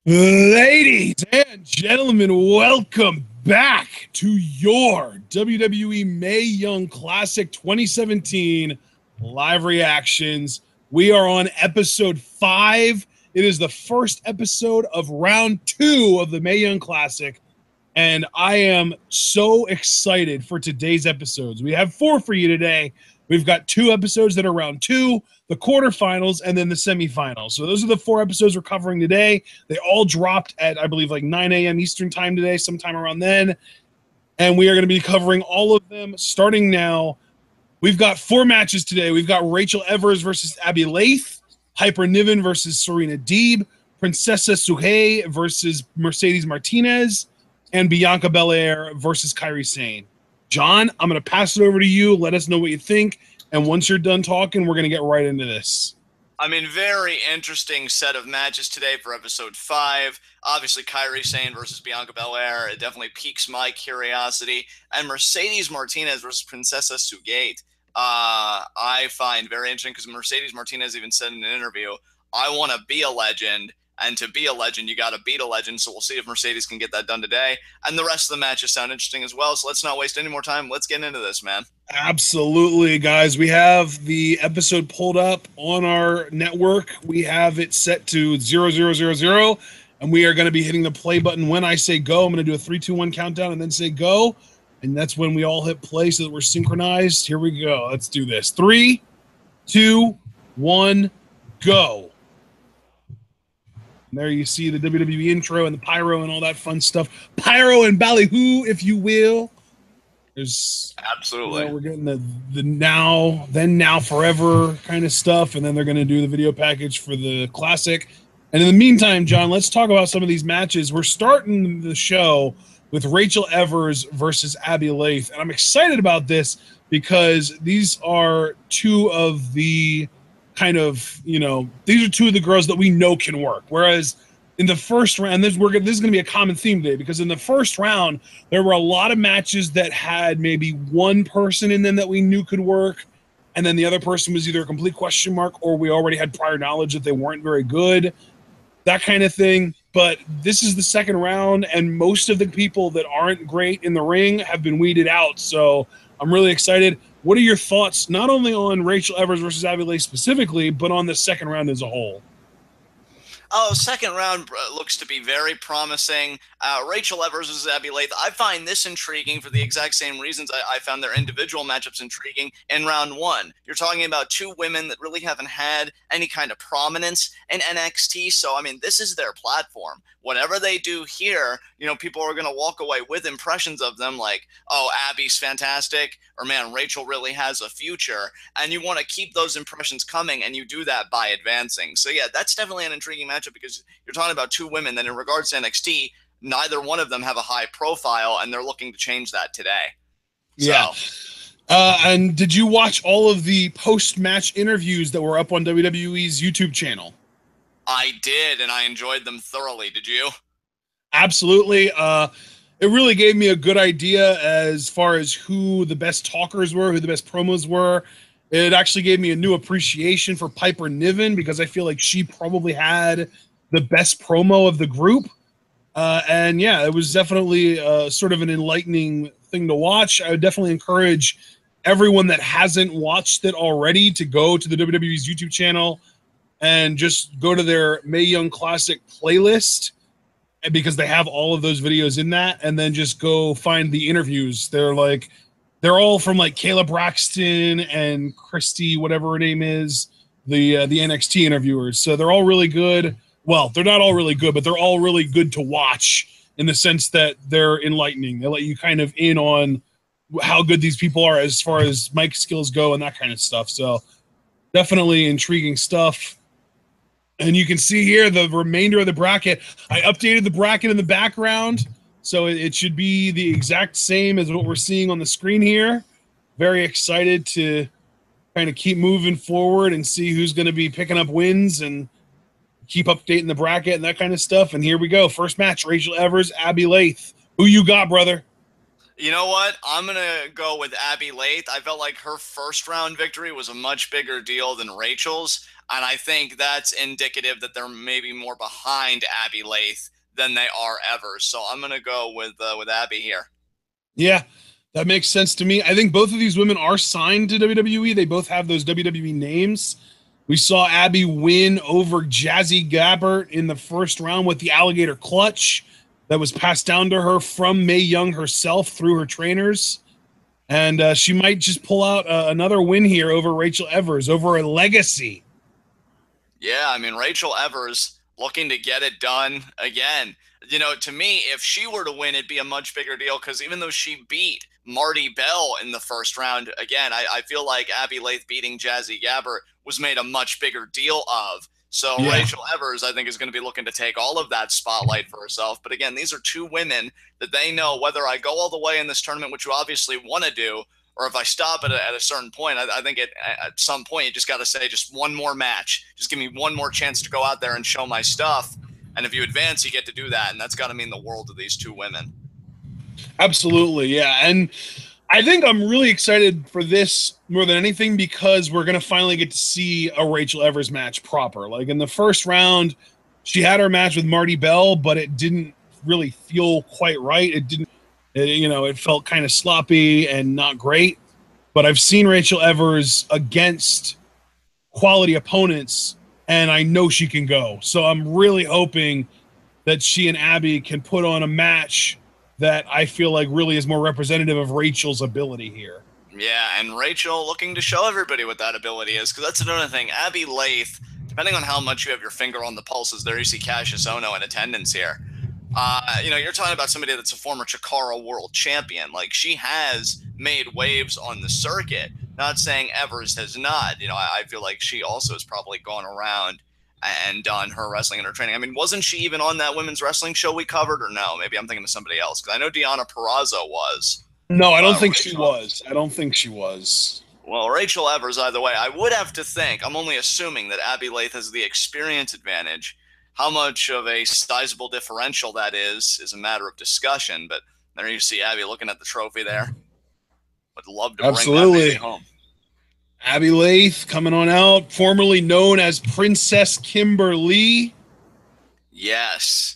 Ladies and gentlemen, welcome back to your WWE Mae Young Classic 2017 live reactions. We are on episode 5. It is the first episode of round 2 of the Mae Young Classic, and I am so excited for today's episodes. We have 4 for you today. We've got 2 episodes that are round 2, the quarterfinals, and then the semifinals. So those are the 4 episodes we're covering today. They all dropped at, I believe, like 9 a.m. Eastern time today, sometime around then. And we are going to be covering all of them starting now. We've got 4 matches today. We've got Rachel Evers versus Abbey Laith, Hyper Niven versus Serena Deeb, Princesa Sugehit versus Mercedes Martinez, and Bianca BelAir versus Kairi Sane. John, I'm going to pass it over to you. Let us know what you think. And once you're done talking, we're going to get right into this. I mean, very interesting set of matches today for episode 5. Obviously, Kairi Sane versus Bianca BelAir. It definitely piques my curiosity. And Mercedes Martinez versus Princesa Sugehit. I find very interesting because Mercedes Martinez even said in an interview, I want to be a legend. And to be a legend, you got to beat a legend. So we'll see if Mercedes can get that done today. And the rest of the matches sound interesting as well. So let's not waste any more time. Let's get into this, man. Absolutely, guys. We have the episode pulled up on our network. We have it set to 0000, and we are going to be hitting the play button when I say go. I'm going to do a 3, 2, 1 countdown and then say go. And that's when we all hit play so that we're synchronized. Here we go. Let's do this. 3, 2, 1, go. And there you see the WWE intro and the pyro and all that fun stuff. Pyro and ballyhoo, if you will. There's absolutely, we're getting the now, then, now, forever kind of stuff, and then they're going to do the video package for the classic. And in the meantime, John, let's talk about some of these matches. We're starting the show with Rachel Evers versus Abbey Laith, and I'm excited about this because these are 2 of the kind of, these are 2 of the girls that we know can work. Whereas in the first round, this is going to be a common theme today, because in the first round, there were a lot of matches that had maybe one person in them that we knew could work, and then the other person was either a complete question mark or we already had prior knowledge that they weren't very good, that kind of thing. But this is the second round, and most of the people that aren't great in the ring have been weeded out, so I'm really excited. What are your thoughts, not only on Rachel Evers versus Abbey Laith specifically, but on the second round as a whole? Oh, second round looks to be very promising. Rachel Evers versus Abbey Laith. I find this intriguing for the exact same reasons I found their individual matchups intriguing in round 1. You're talking about 2 women that really haven't had any kind of prominence in NXT. So, I mean, this is their platform. Whatever they do here, people are going to walk away with impressions of them like, oh, Abby's fantastic, or man, Rachel really has a future. And you want to keep those impressions coming, and you do that by advancing. So, yeah, that's definitely an intriguing matchup because you're talking about 2 women that in regards to NXT, neither one of them have a high profile, and they're looking to change that today. Yeah. And did you watch all of the post-match interviews that were up on WWE's YouTube channel? I did, and I enjoyed them thoroughly. Did you? Absolutely. It really gave me a good idea as far as who the best talkers were, who the best promos were. It actually gave me a new appreciation for Piper Niven because I feel like she probably had the best promo of the group. And yeah, it was definitely sort of an enlightening thing to watch. I would definitely encourage everyone that hasn't watched it already to go to the WWE's YouTube channel and just go to their Mae Young Classic playlist, because they have all of those videos in that, and then just go find the interviews. They're all from like Kayla Braxton and Christy, whatever her name is, the NXT interviewers. So they're all really good. Well, they're not all really good, but they're all really good to watch in the sense that they're enlightening. They let you kind of in on how good these people are as far as mic skills go and that kind of stuff. So definitely intriguing stuff. And you can see here the remainder of the bracket. I updated the bracket in the background, so it should be the exact same as what we're seeing on the screen here. Very excited to kind of keep moving forward and see who's going to be picking up wins and keep updating the bracket and that kind of stuff. And here we go. First match, Rachel Evers, Abbey Laith. Who you got, brother? You know what? I'm going to go with Abbey Laith. I felt like her first round victory was a much bigger deal than Rachel's. And I think that's indicative that they're maybe more behind Abbey Laith than they are Evers. So I'm going to go with Abbey here. Yeah, that makes sense to me. I think both of these women are signed to WWE. They both have those WWE names. We saw Abbey win over Jazzy Gabbert in the first round with the alligator clutch that was passed down to her from Mae Young herself through her trainers. And she might just pull out another win here over Rachel Evers, over a legacy. Yeah, I mean, Rachel Evers looking to get it done again. You know, to me, if she were to win, it'd be a much bigger deal because even though she beat Marty Bell in the first round, again, I feel like Abbey Laith beating Jazzy Gabbert was made a much bigger deal of. So yeah. Rachel Evers, I think, is going to be looking to take all of that spotlight for herself. But again, these are two women that they know whether I go all the way in this tournament, which you obviously want to do, or if I stop at a certain point. I think at some point you just got to say just one more match. Just give me one more chance to go out there and show my stuff. And if you advance, you get to do that. And that's got to mean the world to these two women. Absolutely, yeah. And I think I'm really excited for this more than anything because we're going to finally get to see a Rachel Evers match proper. Like in the first round, she had her match with Marty Bell, but it didn't really feel quite right. It felt kind of sloppy and not great. But I've seen Rachel Evers against quality opponents, and I know she can go. So I'm really hoping that she and Abbey can put on a match that I feel like really is more representative of Rachel's ability here. Yeah, and Rachel looking to show everybody what that ability is, because that's another thing. Abbey Laith, depending on how much you have your finger on the pulses, there you see Cassius Ohno in attendance here. You're talking about somebody that's a former Chikara world champion. Like, she has made waves on the circuit. Not saying Evers has not. I feel like she also has probably gone around and done her wrestling and her training. I mean, wasn't she even on that women's wrestling show we covered, or no? Maybe I'm thinking of somebody else, because I know Deonna Purrazzo was. No, I don't think she was. I don't think she was. Well, Rachel Evers, either way, I would have to think, I'm only assuming that Abbey Laith has the experience advantage. How much of a sizable differential that is a matter of discussion, but there you see Abbey looking at the trophy there. Would love to bring that baby home. Abbey Laith coming on out, formerly known as Princess Kimberly. Yes.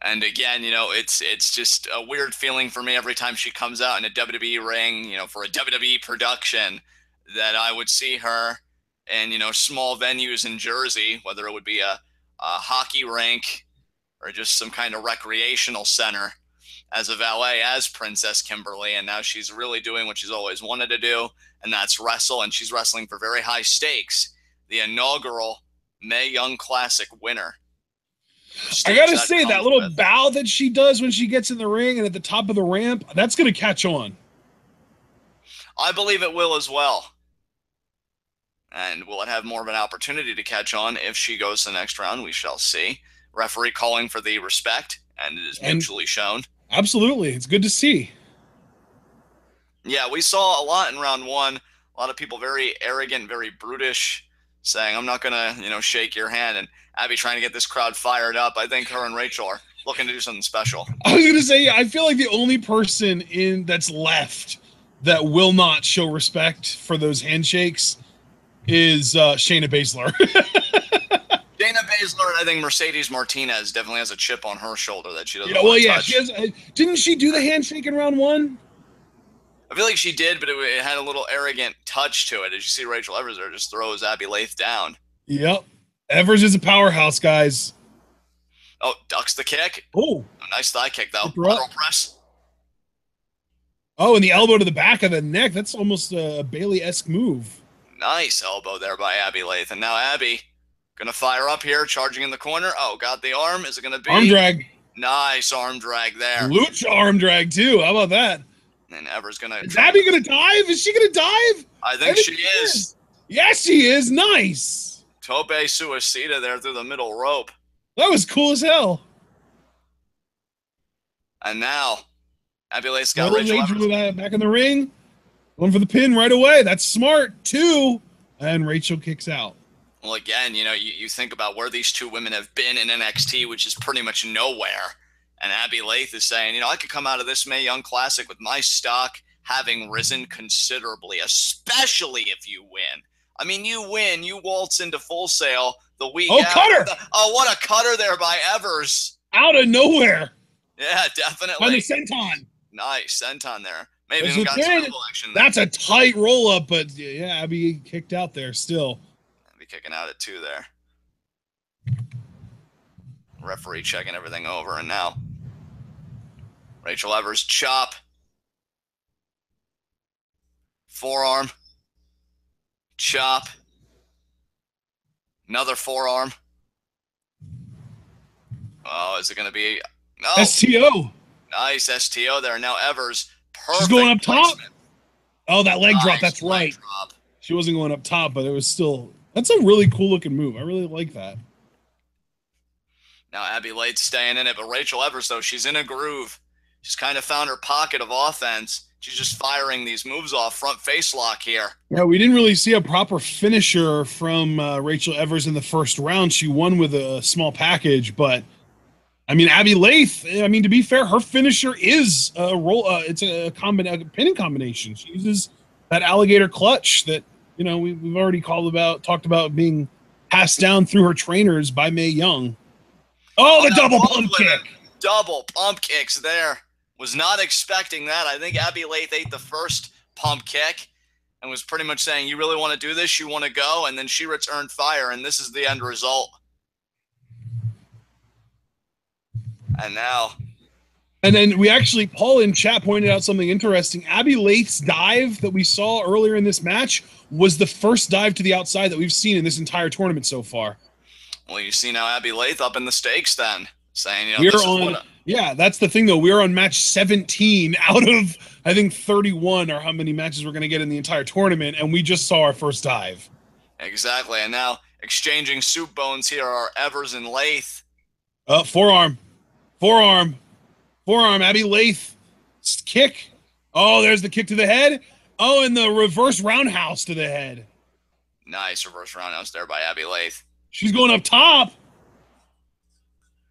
And again, it's just a weird feeling for me every time she comes out in a WWE ring, for a WWE production, that I would see her in, small venues in Jersey, whether it would be a hockey rink or just some kind of recreational center, as a valet as Princess Kimberly. And now she's really doing what she's always wanted to do, and that's wrestle. And she's wrestling for very high stakes. The inaugural Mae Young Classic winner. I gotta say, that little bow that she does when she gets in the ring and at the top of the ramp, that's gonna catch on. I believe it will as well. And will it have more of an opportunity to catch on if she goes to the next round? We shall see. Referee calling for the respect, and it is mutually shown. Absolutely. It's good to see. Yeah, we saw a lot in round one. A lot of people very arrogant, very brutish, saying, I'm not going to, shake your hand. And Abbey trying to get this crowd fired up. I think her and Rachel are looking to do something special. I was going to say, I feel like the only person that's left that will not show respect for those handshakes is Shayna Baszler. Shayna Baszler, and I think Mercedes Martinez definitely has a chip on her shoulder that she doesn't touch. She has. Didn't she do the handshake in round one? I feel like she did, but it had a little arrogant touch to it. As you see, Rachel Evers there just throws Abbey Laith down. Yep. Evers is a powerhouse, guys. Oh, ducks the kick. Oh. Nice thigh kick, though. Lateral press. Oh, and the elbow to the back of the neck. That's almost a Bayley-esque move. Nice elbow there by Abbey Laith. And now Abbey going to fire up here, charging in the corner. Oh, got the arm. Is it going to be? Arm drag. Nice arm drag there. Lucha arm drag, too. How about that? And Evers going to... Is Abbey going to dive? Is she going to dive? I think she is. Yes, she is. Nice. Tope Suicida there through the middle rope. That was cool as hell. And now, Abbey Laith's got Rachel Evers back in the ring. Going for the pin right away. That's smart, too. And Rachel kicks out. Well, again, you think about where these two women have been in NXT, which is pretty much nowhere. And Abbey Laith is saying, I could come out of this Mae Young Classic with my stock having risen considerably, especially if you win. I mean, you win. You waltz into Full Sail the week Oh, after. cutter! Oh, what a cutter there by Evers. Out of nowhere. Yeah, definitely. On the senton. Nice. Senton there. Maybe That's even got some elbow action there. That's a tight roll-up, but yeah, Abbey kicked out there still. Abbey kicking out at 2 there. Referee checking everything over, and now Rachel Evers chop. Forearm. Chop. Another forearm. Oh, is it going to be... No. STO. Nice STO there. Now Evers. Perfect. She's going up placement. top. Oh, that leg drop. That's right. Drop. She wasn't going up top, but it was still... That's a really cool looking move. I really like that. Now Abbey Laith staying in it, but Rachel Evers, though, she's in a groove. She's kind of found her pocket of offense. She's just firing these moves off. Front face lock here. Yeah, we didn't really see a proper finisher from Rachel Evers in the first round. She won with a small package, but I mean, Abbey Laith, I mean, to be fair, her finisher is a roll. It's a pinning combination. She uses that alligator clutch that, you know, we've already talked about being passed down through her trainers by Mae Young. Oh, the double pump kick. Double pump kicks there. Was not expecting that. I think Abbey Laith ate the first pump kick and was pretty much saying, you really want to do this? You want to go? And then she returned fire, and this is the end result. And now. And then we actually, Paul in chat pointed out something interesting. Abbey Laith's dive that we saw earlier in this match was the first dive to the outside that we've seen in this entire tournament so far. Well, you see now Abbey Laith up in the stakes then, saying, you know, yeah, that's the thing, though. We're on match 17 out of, I think, 31 or how many matches we're going to get in the entire tournament, and we just saw our first dive. Exactly, and now exchanging soup bones here are Evers and Laith. Forearm. Abbey Laith. Kick. Oh, there's the kick to the head. Oh, and the reverse roundhouse to the head. Nice reverse roundhouse there by Abbey Laith. She's going up top.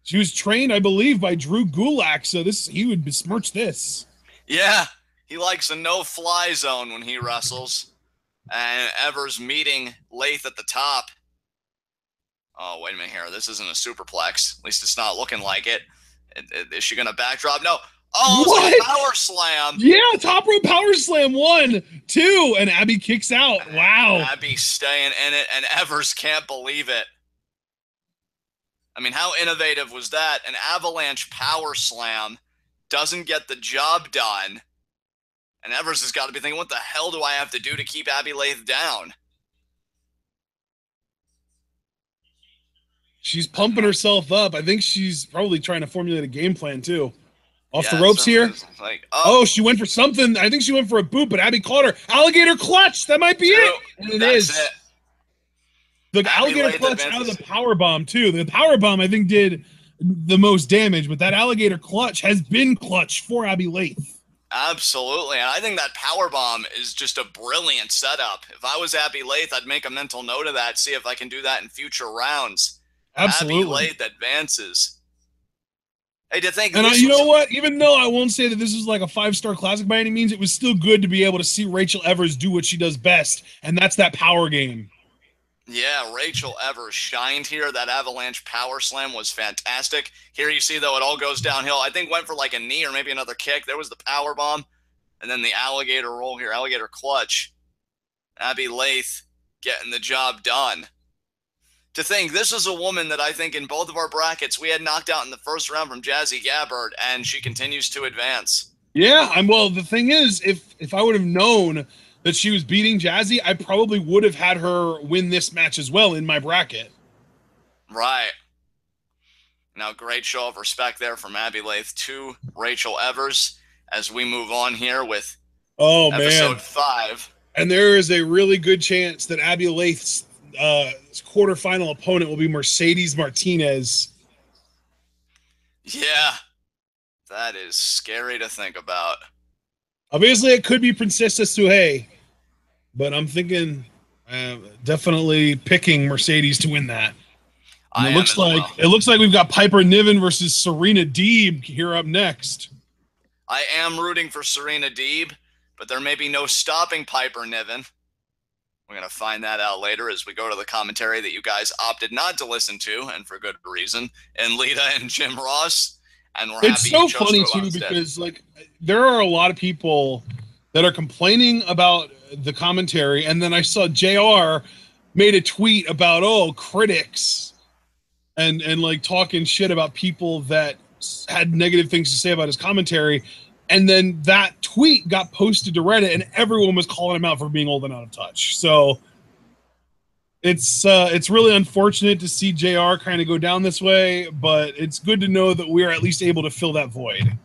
She was trained, I believe, by Drew Gulak, so he would besmirch this. Yeah, he likes a no-fly zone when he wrestles. And Evers meeting Laith at the top. Oh, wait a minute here. This isn't a superplex. At least it's not looking like it. Is she going to backdrop? No. Oh, it's a power slam. Yeah, top rope power slam. 1, 2, and Abbey kicks out. Wow. Abbey staying in it, and Evers can't believe it. I mean, how innovative was that? An avalanche power slam doesn't get the job done. And Evers has got to be thinking, what the hell do I have to do to keep Abbey Laith down? She's pumping herself up. I think she's probably trying to formulate a game plan, too. Off the ropes here. Like, oh, she went for something. I think she went for a boot, but Abbey caught her. Alligator clutch. That might be it. And it is. The alligator clutch out of the power bomb too. The power bomb I think did the most damage, but that alligator clutch has been clutch for Abbey Laith. Absolutely, and I think that power bomb is just a brilliant setup. If I was Abbey Laith, I'd make a mental note of that, see if I can do that in future rounds. Absolutely, Abbey Laith advances. Hey, to think, and you know what? Even though I won't say that this is like a 5-star classic by any means, it was still good to be able to see Rachel Evers do what she does best, and that's that power game. Yeah, Rachel Evers shined here. That avalanche power slam was fantastic. Here you see, though, it all goes downhill. I think went for like a knee or maybe another kick. There was the power bomb, and then the alligator roll here, alligator clutch. Abbey Laith getting the job done. To think, this is a woman that I think in both of our brackets we had knocked out in the first round from Jazzy Gabbard, and she continues to advance. Yeah, well, the thing is, if I would have known that she was beating Jazzy, I probably would have had her win this match as well in my bracket. Right. Now, great show of respect there from Abbey Laith to Rachel Evers as we move on here with episode 5. And there is a really good chance that Abbey Laith's quarterfinal opponent will be Mercedes Martinez. Yeah, that is scary to think about. Obviously, it could be Princesa Sugehit, but I'm thinking definitely picking Mercedes to win that. It looks like we've got Piper Niven versus Serena Deeb here up next. I am rooting for Serena Deeb, but there may be no stopping Piper Niven. We're going to find that out later as we go to the commentary that you guys opted not to listen to, and for good reason, and Lita and Jim Ross. And we're It's happy so you chose funny, Twitwell too, instead. because, like, there are a lot of people that are complaining about the commentary, and then I saw JR made a tweet about, oh, critics, and like, talking shit about people that had negative things to say about his commentary, and then that tweet got posted to Reddit, and everyone was calling him out for being old and out of touch. So it's really unfortunate to see JR kind of go down this way, but it's good to know that we are at least able to fill that void.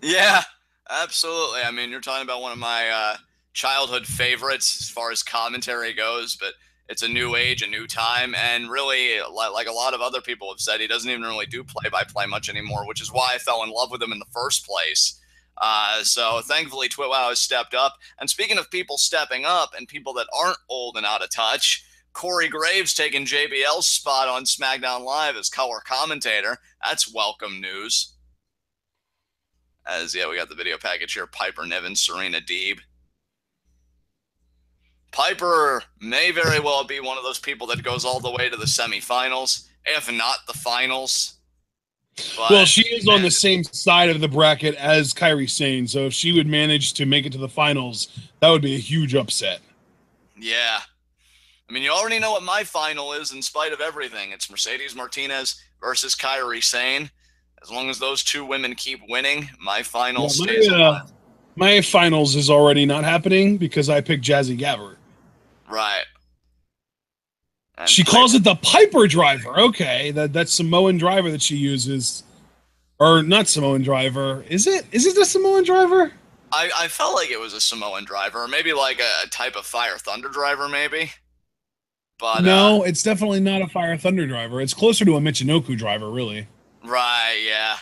Yeah, absolutely. I mean, you're talking about one of my childhood favorites as far as commentary goes, but it's a new age, a new time, and really, like a lot of other people have said, he doesn't even really do play-by-play much anymore, which is why I fell in love with him in the first place. So thankfully, Twitwow has stepped up. And speaking of people stepping up and people that aren't old and out of touch, Corey Graves taking JBL's spot on SmackDown Live as color commentator. That's welcome news. As, yeah, we got the video package here. Piper Niven, Serena Deeb. Piper may very well be one of those people that goes all the way to the semifinals, if not the finals. But, well, she is on the same side of the bracket as Kairi Sane, so if she would manage to make it to the finals, that would be a huge upset. Yeah. I mean, you already know what my final is in spite of everything. It's Mercedes Martinez versus Kairi Sane. As long as those two women keep winning, my final stays alive. My finals is already not happening because I picked Jazzy Gabert. Right. And she calls it the Piper driver. Okay, that's Samoan driver that she uses. Or not Samoan driver. Is it? Is it the Samoan driver? I felt like it was a Samoan driver, or maybe like a type of Fire Thunder driver, maybe. But no, it's definitely not a Fire Thunder driver. It's closer to a Michinoku driver, really. Right, yeah.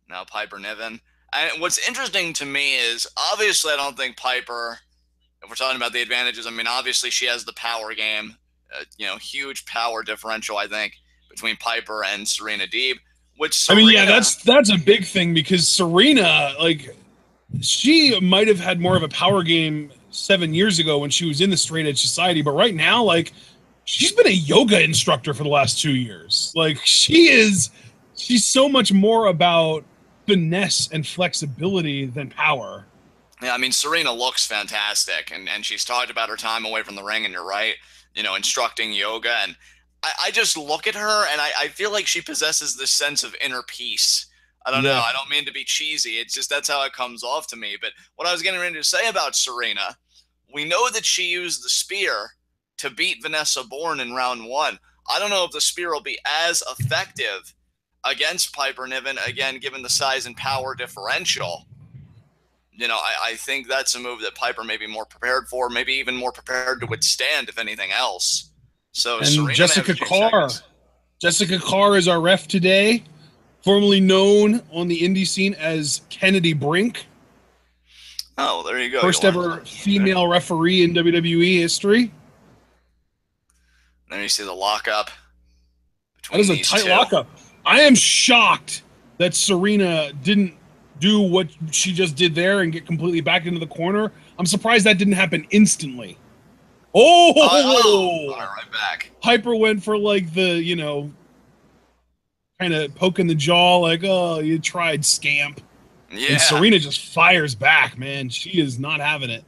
Now Piper Niven. And what's interesting to me is, obviously, I don't think Piper, if we're talking about the advantages, I mean, obviously she has the power game. You know, huge power differential, I think, between Piper and Serena Deeb. Which Serena, I mean, yeah, that's a big thing because Serena, like, she might have had more of a power game 7 years ago when she was in the Straight Edge Society, but right now, like, she's been a yoga instructor for the last 2 years. Like, she's so much more about finesse and flexibility than power. Yeah, I mean, Serena looks fantastic, and she's talked about her time away from the ring, and you're right, you know, instructing yoga, and I just look at her, and I feel like she possesses this sense of inner peace. I don't know. I don't mean to be cheesy. It's just that's how it comes off to me. But what I was getting ready to say about Serena, we know that she used the spear to beat Vanessa Bourne in round 1. I don't know if the spear will be as effective against Piper Niven, again, given the size and power differential. You know, I think that's a move that Piper may be more prepared for, maybe even more prepared to withstand, if anything else. So and Serena Jessica Carr. Jessica Carr is our ref today, formerly known on the indie scene as Kennedy Brink. Oh, there you go. First ever female referee in WWE history. There you see the lockup. That is a tight lockup. I am shocked that Serena didn't do what she just did there and get completely back into the corner. I'm surprised that didn't happen instantly. Oh! Right back. Piper went for like the, you know, kind of poking the jaw, like, oh, you tried, scamp. Yeah. And Serena just fires back, man. She is not having it.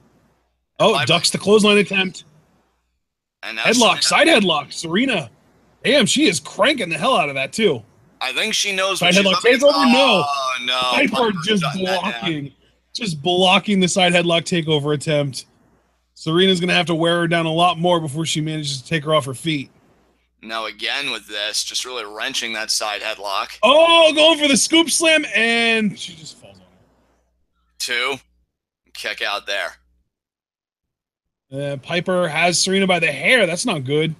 Oh, Piper ducks the clothesline attempt. And now headlock, side headlock. Serena. Damn, she is cranking the hell out of that, too. I think she knows side headlock takeover. No. No. Piper just blocking the side headlock takeover attempt. Serena's going to have to wear her down a lot more before she manages to take her off her feet. Now, again with this, just really wrenching that side headlock. Oh, going for the scoop slam, and she just falls on her. 2. Kick out there. Piper has Serena by the hair. That's not good.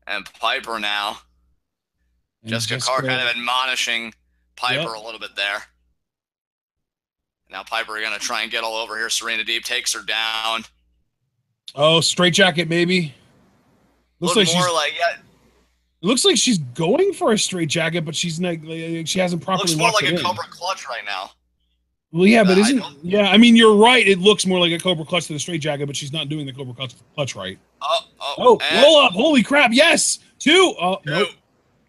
And Piper now. And Jessica Carr kind of admonishing Piper a little bit there. Now Piper going to try and get all over here. Serena Deeb takes her down. Oh, straight jacket, maybe. Looks like more it looks like she's going for a straight jacket, but she's not. She hasn't properly. Looks more like a Cobra clutch right now. Well, yeah, but I mean, you're right. It looks more like a Cobra Clutch than a straight jacket, but she's not doing the Cobra Clutch right. Oh, roll up. Holy crap. Yes. 2. Oh, nope.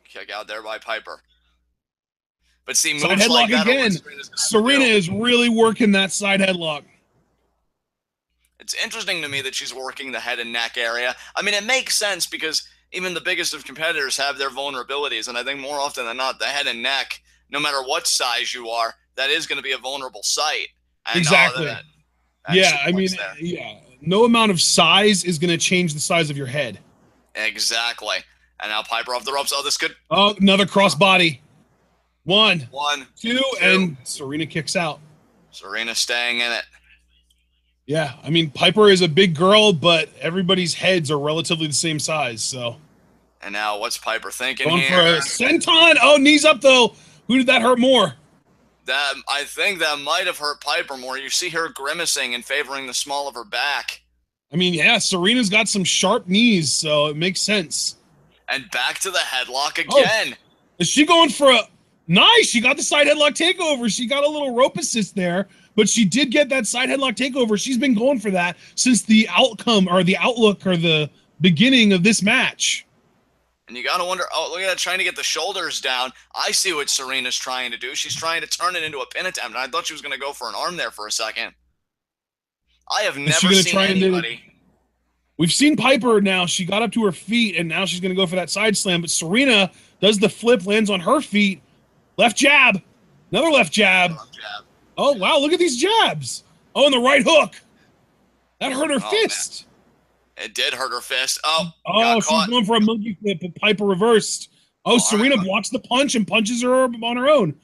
Kick out there by Piper. But see, moves side headlock like that again. Serena is really working that side headlock. It's interesting to me that she's working the head and neck area. I mean, it makes sense because even the biggest of competitors have their vulnerabilities. And I think more often than not, the head and neck, no matter what size you are, that is going to be a vulnerable site. And exactly. No amount of size is going to change the size of your head. Exactly. And now Piper off the ropes. Oh, this could. Oh, another crossbody. 1, 2, and Serena kicks out. Serena staying in it. Yeah, I mean, Piper is a big girl, but everybody's heads are relatively the same size, so. And now what's Piper thinking Going here? For a senton. Oh, knees up, though. Who did that hurt more? I think that might have hurt Piper more. You see her grimacing and favoring the small of her back. I mean, yeah, Serena's got some sharp knees, so it makes sense. And back to the headlock again. Oh, is she going for a... Nice, she got the side headlock takeover. She got a little rope assist there, but she did get that side headlock takeover. She's been going for that since the outcome or the outlook or the beginning of this match. And you got to wonder, oh, look at that, trying to get the shoulders down. I see what Serena's trying to do. She's trying to turn it into a pin attempt, and I thought she was going to go for an arm there for a second. I have never seen anybody. We've seen Piper now. She got up to her feet, and now she's going to go for that side slam, but Serena does the flip, lands on her feet. Left jab. Another left jab. Oh, wow, look at these jabs. Oh, and the right hook. That hurt her fist. Man. It did hurt her fist. She's going for a monkey flip, but Piper reversed. Serena blocks the punch and punches her on her own.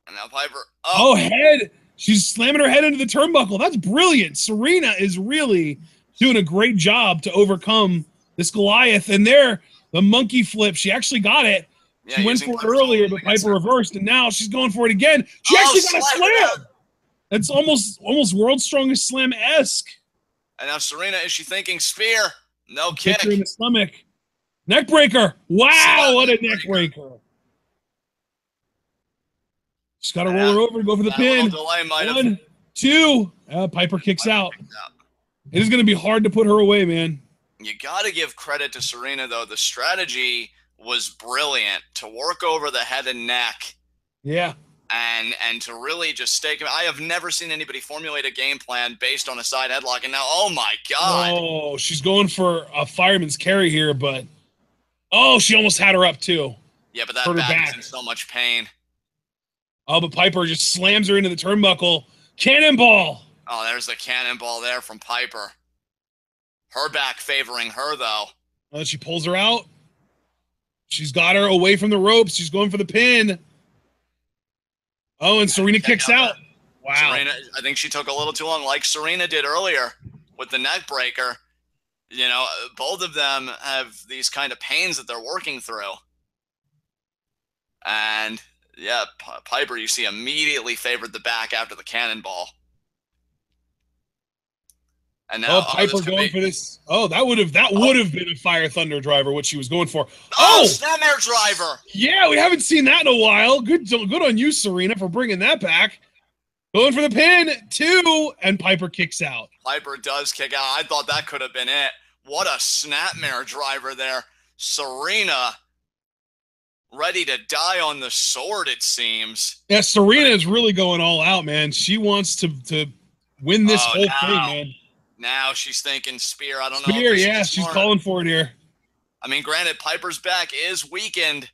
And now Piper. Head. She's slamming her head into the turnbuckle. That's brilliant. Serena is really doing a great job to overcome this Goliath. And there, the monkey flip. She actually got it. Yeah, she went for it earlier, but Piper reversed, and now she's going for it again. She actually got a slam. That's almost World's Strongest Slam-esque. And now Serena, is she thinking spear? No kick. Kick her in the stomach. Neck breaker. Wow, what a neck breaker. She's got to roll her over to go for the pin. 1, 2. Piper kicks out. It is going to be hard to put her away, man. You got to give credit to Serena, though. The strategy was brilliant to work over the head and neck. Yeah. And to really just stake him. I have never seen anybody formulate a game plan based on a side headlock. And now, oh my God. Oh, she's going for a fireman's carry here, but she almost had her up too. Yeah, but that back is in so much pain. Oh, but Piper just slams her into the turnbuckle. Cannonball. Oh, there's the cannonball there from Piper. Her back favoring her, though. She pulls her out. She's got her away from the ropes. She's going for the pin. Oh, and Serena kicks out. Wow. Serena, I think she took a little too long, like Serena did earlier with the neck breaker. You know, both of them have these kind of pains that they're working through. And, yeah, Piper, you see, immediately favored the back after the cannonball. And now Piper going for this. Oh, that would have been a Fire Thunder driver, what she was going for. Snapmare driver. Yeah, we haven't seen that in a while. Good on you, Serena, for bringing that back. Going for the pin, 2, and Piper kicks out. Piper does kick out. I thought that could have been it. What a snapmare driver there. Serena ready to die on the sword, it seems. Yeah, Serena is really going all out, man. She wants to win this whole thing, man. Now she's thinking spear. I don't know. Spear, yeah, she's calling for it here. I mean, granted, Piper's back is weakened.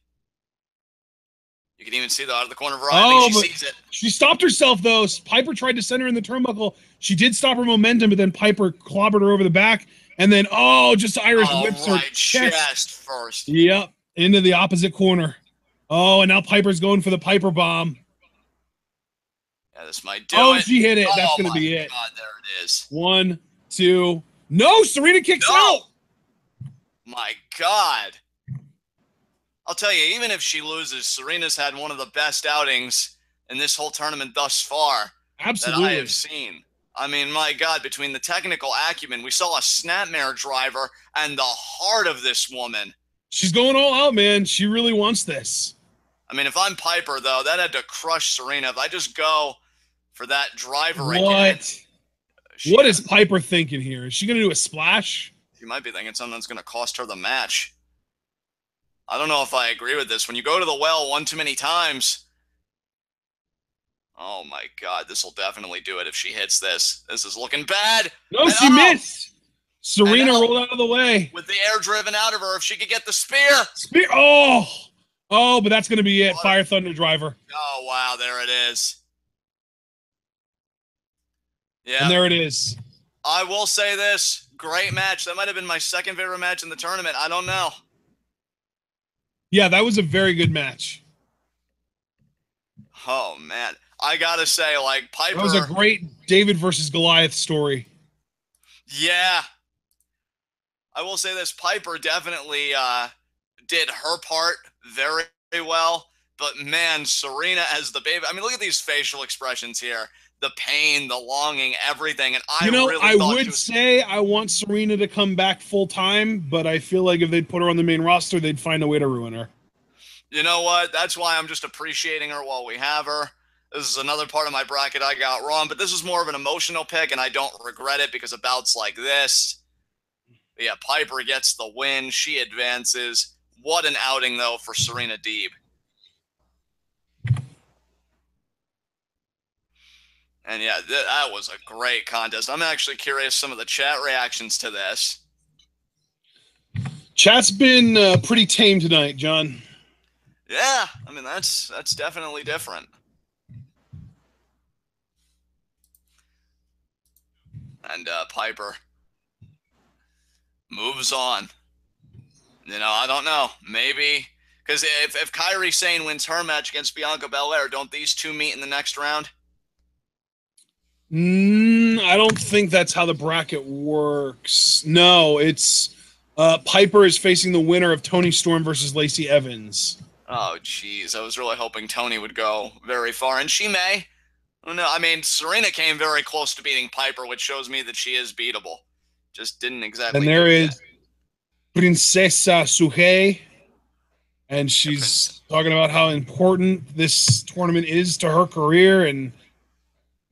You can even see that out of the corner of her eye. I think she sees it. She stopped herself, though. Piper tried to send her in the turnbuckle. She did stop her momentum, but then Piper clobbered her over the back. And then, just Irish whips her chest first. Yep, into the opposite corner. Oh, and now Piper's going for the Piper bomb. Yeah, this might do it. She hit it. That's going to be it. God, there it is. 1, 2. No, Serena kicks out. My God. I'll tell you, even if she loses, Serena's had one of the best outings in this whole tournament thus far. Absolutely. That I have seen. I mean, my God, between the technical acumen, we saw a snapmare driver and the heart of this woman. She's going all out, man. She really wants this. I mean, if I'm Piper, though, that had to crush Serena. If I just go for that driver again. What is Piper thinking here? Is she going to do a splash? She might be thinking something that's going to cost her the match. I don't know if I agree with this. When you go to the well one too many times. Oh, my God. This will definitely do it if she hits this. This is looking bad. No, she missed. Serena rolled out of the way. With the air driven out of her, if she could get the spear. Spear. Oh. Oh, but that's going to be it. Fire Thunder Driver. Oh, wow. There it is. Yeah. And there it is. I will say this. Great match. That might have been my second favorite match in the tournament. I don't know. Yeah, that was a very good match. Oh, man. I got to say, like, Piper. That was a great David versus Goliath story. Yeah. I will say this. Piper definitely did her part very, very well. But, man, Serena as the baby. I mean, look at these facial expressions here. The pain, the longing, everything. And I would say I want Serena to come back full time, but I feel like if they'd put her on the main roster, they'd find a way to ruin her. You know what? That's why I'm just appreciating her while we have her. This is another part of my bracket I got wrong, but this is more of an emotional pick, and I don't regret it because of bouts like this. But yeah, Piper gets the win. She advances. What an outing, though, for Serena Deeb. And yeah, that was a great contest. I'm actually curious some of the chat reactions to this. Chat's been pretty tame tonight, John. Yeah, I mean, that's definitely different. And Piper moves on. You know, I don't know. Maybe because if Kairi Sane wins her match against Bianca BelAir, don't these two meet in the next round? I don't think that's how the bracket works. No, it's Piper is facing the winner of Toni Storm versus Lacey Evans. Oh, jeez. I was really hoping Toni would go very far, and she may. No, I mean, Serena came very close to beating Piper, which shows me that she is beatable. Just didn't exactly. And there is Princesa Sugehit, and she's talking about how important this tournament is to her career, and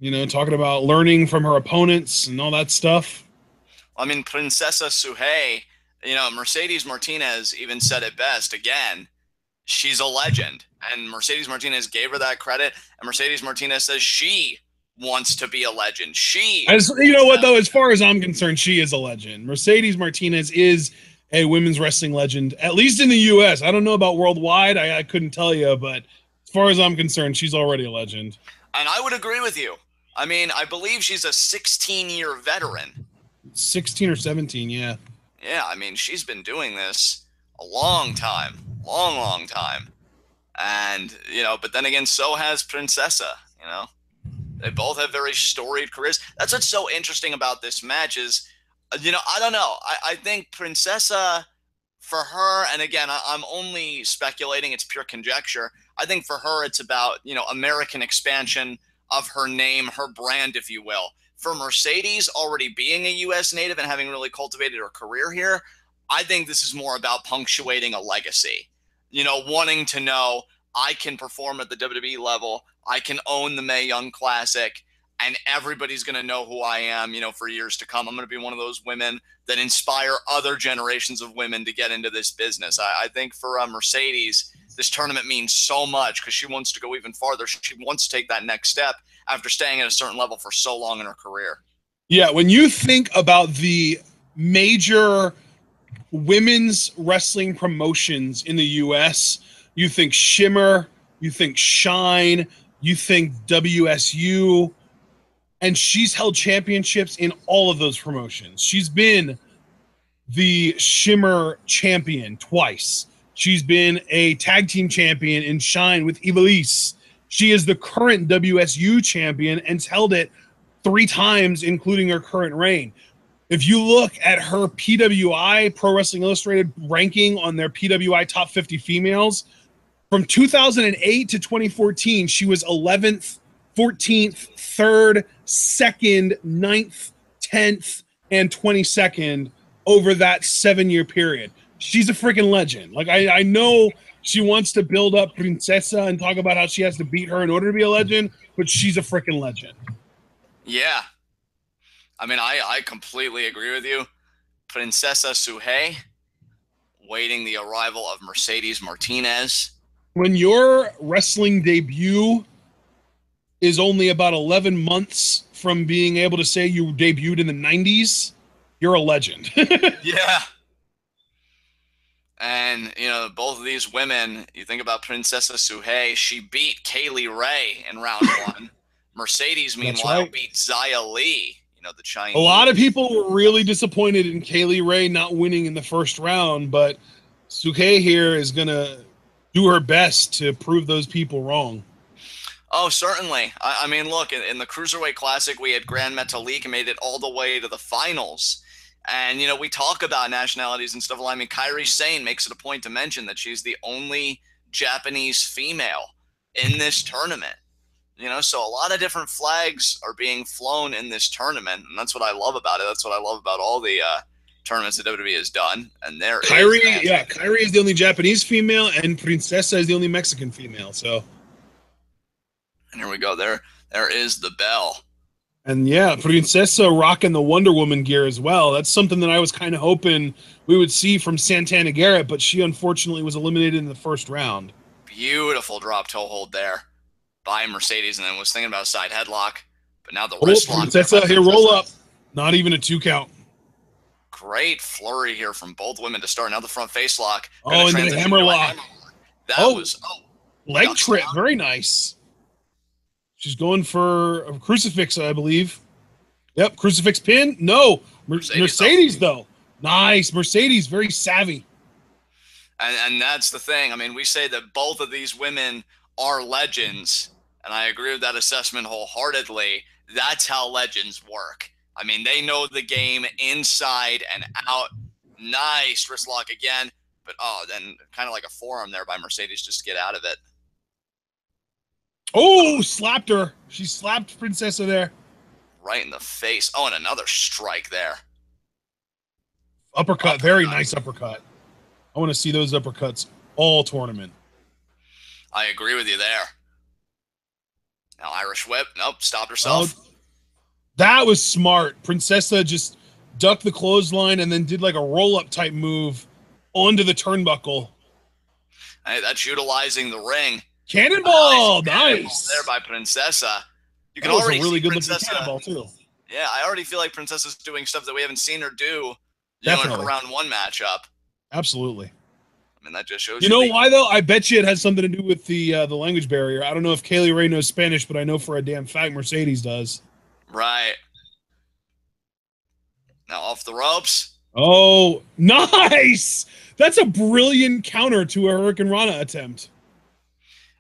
you know, talking about learning from her opponents and all that stuff. I mean, Princesa Sugehit, you know, Mercedes Martinez even said it best. Again, she's a legend. And Mercedes Martinez gave her that credit. And Mercedes Martinez says she wants to be a legend. You know what, though? As far as I'm concerned, she is a legend. Mercedes Martinez is a women's wrestling legend, at least in the U.S. I don't know about worldwide. I couldn't tell you. But as far as I'm concerned, she's already a legend. And I would agree with you. I mean, I believe she's a 16-year veteran. 16 or 17, yeah. Yeah, I mean, she's been doing this a long time. Long time. And, you know, but then again, so has Princesa, you know. They both have very storied careers. That's what's so interesting about this match is, you know, I don't know. I think Princesa, for her, and again, I'm only speculating. It's pure conjecture. I think for her, it's about, you know, American expansion of her name, her brand, if you will. For Mercedes, already being a U.S. native and having really cultivated her career here, I think this is more about punctuating a legacy. You know, wanting to know, I can perform at the WWE level, I can own the Mae Young Classic, and everybody's going to know who I am, you know, for years to come. I'm going to be one of those women that inspire other generations of women to get into this business. I think for Mercedes, this tournament means so much because she wants to go even farther. She wants to take that next step after staying at a certain level for so long in her career. Yeah, when you think about the major women's wrestling promotions in the U.S., you think Shimmer, you think Shine, you think WSU, and she's held championships in all of those promotions. She's been the Shimmer champion twice. She's been a tag team champion in Shine with Ivelisse. She is the current WSU champion and's held it 3 times, including her current reign. If you look at her PWI, Pro Wrestling Illustrated, ranking on their PWI top 50 females, from 2008 to 2014, she was 11th, 14th, 3rd, 2nd, 9th, 10th, and 22nd over that 7-year period. she's a freaking legend. Like I know she wants to build up Princesa and talk about how she has to beat her in order to be a legend, but she's a freaking legend. Yeah. I mean, I completely agree with you. Princesa Sugehit, waiting the arrival of Mercedes Martinez. When your wrestling debut is only about 11 months from being able to say you debuted in the 90s, you're a legend. Yeah. And, you know, both of these women, you think about Princesa Sugehit, she beat Kaylee Ray in round 1. Mercedes, meanwhile, beat Xia Li, you know, the Chinese. A lot of people were really disappointed in Kaylee Ray not winning in the first round, but Sugehit here is going to do her best to prove those people wrong. Oh, certainly. I mean, look, in the Cruiserweight Classic, we had Grand Metalik and made it all the way to the finals. And, you know, we talk about nationalities and stuff. I mean, Kairi Sane makes it a point to mention that she's the only Japanese female in this tournament. You know, so a lot of different flags are being flown in this tournament, and that's what I love about it. That's what I love about all the tournaments that WWE has done. And there Kairi is the only Japanese female, and Princesa is the only Mexican female. So, and here we go. There is the bell. And yeah, Princesa rocking the Wonder Woman gear as well. That's something that I was kind of hoping we would see from Santana Garrett, but she unfortunately was eliminated in the first round. Beautiful drop toe hold there by Mercedes, and then was thinking about a side headlock, but now the wrist lock. Princesa here, roll up. Not even a 2 count. Great flurry here from both women to start. Now the front face lock. Oh, and then a hammer lock. That was leg trip. Very nice. She's going for a crucifix, I believe. Yep, crucifix pin. No, Mercedes though. Nice. Mercedes, very savvy. And that's the thing. I mean, we say that both of these women are legends, and I agree with that assessment wholeheartedly. That's how legends work. I mean, they know the game inside and out. Nice wrist lock again. But, then kind of like a forearm there by Mercedes just to get out of it. Oh, slapped her. She slapped Princesa there. Right in the face. Oh, and another strike there. Uppercut. Very nice uppercut. I want to see those uppercuts all tournament. I agree with you there. Now Irish whip. Nope, stopped herself. That was smart. Princesa just ducked the clothesline and then did like a roll-up type move onto the turnbuckle. Hey, that's utilizing the ring. Cannonball, nice. There by Princesa. You can that already was a really see good Princesa. Cannonball too. Yeah, I already feel like Princesa's doing stuff that we haven't seen her do. Definitely. In her round 1 matchup. Absolutely. I mean, that just shows you know why though? I bet you it has something to do with the language barrier. I don't know if Kaylee Ray knows Spanish, but I know for a damn fact Mercedes does. Right. Now off the ropes. Oh, nice! That's a brilliant counter to a Hurricane Rana attempt.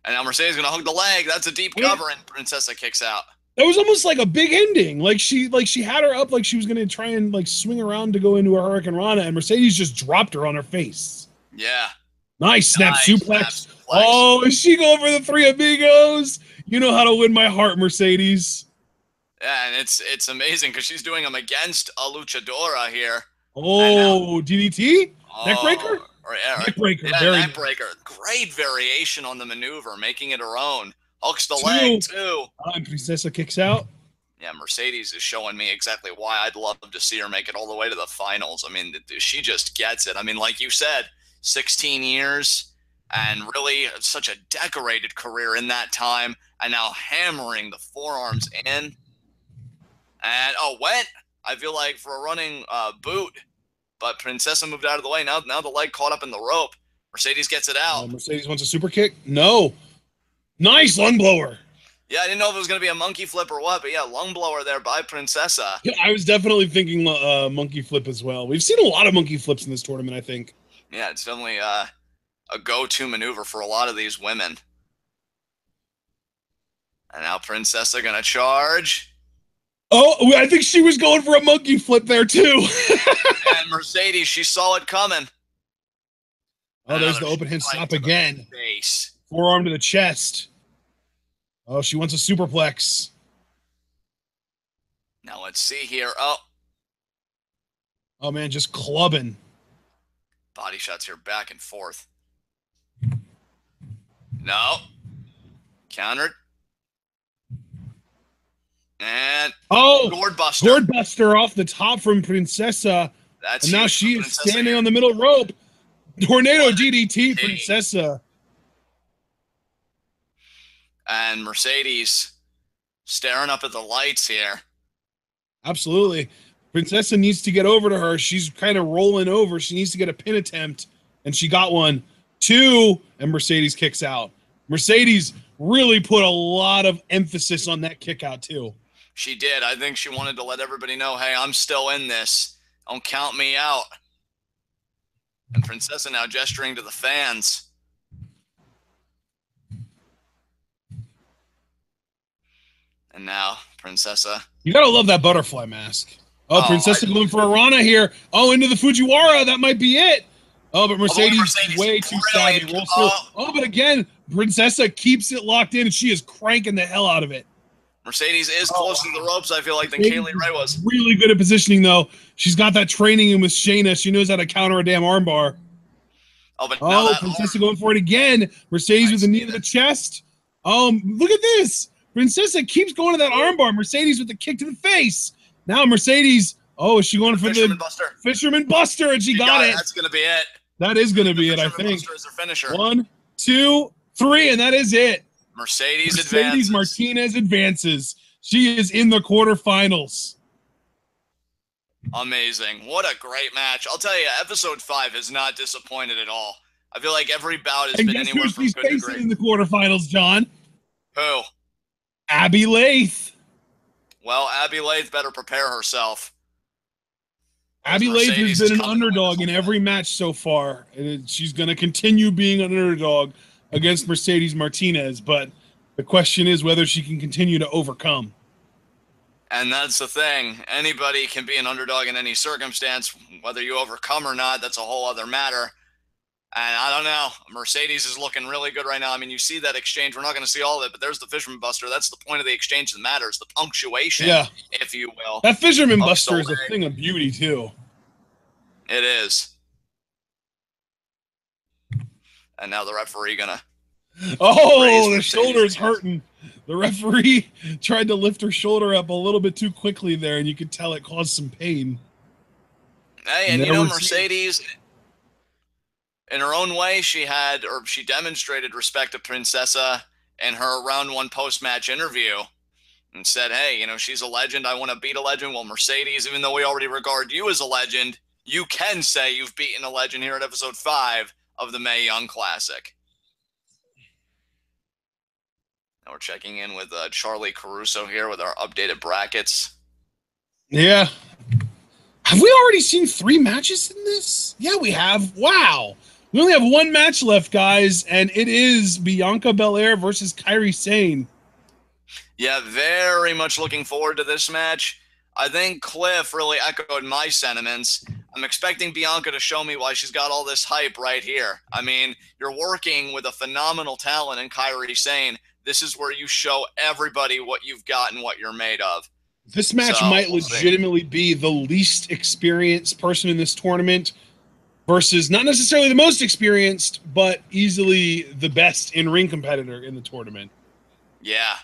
And now Mercedes gonna hook the leg. That's a deep cover, and Princesa kicks out. That was almost like a big ending. Like she had her up like she was gonna try and like swing around to go into a Hurricane Rana, and Mercedes just dropped her on her face. Yeah. Nice snap suplex. Oh, is she going for the Three Amigos? You know how to win my heart, Mercedes. Yeah, and it's amazing because she's doing them against a luchadora here. Oh, DDT? Neckbreaker? Neckbreaker. Yeah, neckbreaker. Great variation on the maneuver, making it her own. Hooks the leg, too. And Princesa kicks out. Yeah, Mercedes is showing me exactly why I'd love to see her make it all the way to the finals. I mean, she just gets it. I mean, like you said, 16 years and really such a decorated career in that time, and now hammering the forearms in. And, wet. I feel like for a running boot, but Princesa moved out of the way. Now the leg caught up in the rope. Mercedes gets it out. Mercedes wants a super kick? No. Nice lung blower. Yeah, I didn't know if it was going to be a monkey flip or what, but yeah, lung blower there by Princesa. Yeah, I was definitely thinking monkey flip as well. We've seen a lot of monkey flips in this tournament, I think. Yeah, it's definitely a go-to maneuver for a lot of these women. And now Princesa going to charge. Oh, I think she was going for a monkey flip there, too. And Mercedes, she saw it coming. Oh, there's the open hand stop again. Face. Forearm to the chest. Oh, she wants a superplex. Now let's see here. Oh, man, just clubbing. body shots here, back and forth. No. Countered. And gourd buster. Gourd buster off the top from Princesa. And now she is standing on the middle rope. Tornado DDT, Princesa. And Mercedes staring up at the lights here. Absolutely. Princesa needs to get over to her. She's kind of rolling over. She needs to get a pin attempt. And she got one. 2. And Mercedes kicks out. Mercedes really put a lot of emphasis on that kick out too. She did. I think she wanted to let everybody know, hey, I'm still in this. Don't count me out. And Princesa now gesturing to the fans. And now Princesa. You gotta love that butterfly mask. Oh, Princesa going for a Rana here. Oh, into the Fujiwara. That might be it. Oh, but Mercedes way too savvy. But again, Princesa keeps it locked in, and she is cranking the hell out of it. Mercedes is closer to the ropes, I feel like, than Kaylee Ray was. Really good at positioning, though. She's got that training in with Shayna. She knows how to counter a damn armbar. Princesa going for it again. Mercedes with the knee to the chest. Look at this. Princesa keeps going to that armbar. Mercedes with the kick to the face. Now Mercedes, is she going for the Fisherman Buster? And she got it. That's going to be it. That is going to be it, I think. Buster is her finisher. 1, 2, 3, and that is it. Mercedes advances. Martinez advances. She is in the quarterfinals. Amazing. What a great match. I'll tell you, episode 5 has not disappointed at all. I feel like every bout has been anywhere from good to great. In the quarterfinals, John? Who? Abbey Laith. Well, Abbey Laith better prepare herself. Abbey Laith has been an underdog in every match so far. And she's going to continue being an underdog against Mercedes Martinez. But the question is whether she can continue to overcome. And that's the thing. Anybody can be an underdog in any circumstance. Whether you overcome or not, that's a whole other matter. And I don't know. Mercedes is looking really good right now. I mean, you see that exchange. We're not going to see all of it, but there's the Fisherman Buster. That's the point of the exchange that matters, the punctuation, if you will. That Fisherman Buster is a thing of beauty, too. It is. And now the referee going to... the shoulder's hurting. The referee tried to lift her shoulder up a little bit too quickly there, and you could tell it caused some pain. Hey, and you know, Mercedes... In her own way, she demonstrated respect to Princesa in her round 1 post-match interview and said, hey, you know, she's a legend. I want to beat a legend. Well, Mercedes, even though we already regard you as a legend, you can say you've beaten a legend here at episode 5 of the Mae Young Classic. Now we're checking in with Charlie Caruso here with our updated brackets. Yeah. Have we already seen 3 matches in this? Yeah, we have. Wow. We only have 1 match left, guys, and it is Bianca BelAir versus Kairi Sane. Yeah, very much looking forward to this match. I think Cliff really echoed my sentiments. I'm expecting Bianca to show me why she's got all this hype right here. I mean, you're working with a phenomenal talent in Kairi Sane. This is where you show everybody what you've got and what you're made of. This match might legitimately be the least experienced person in this tournament versus not necessarily the most experienced, but easily the best in-ring competitor in the tournament. Yeah.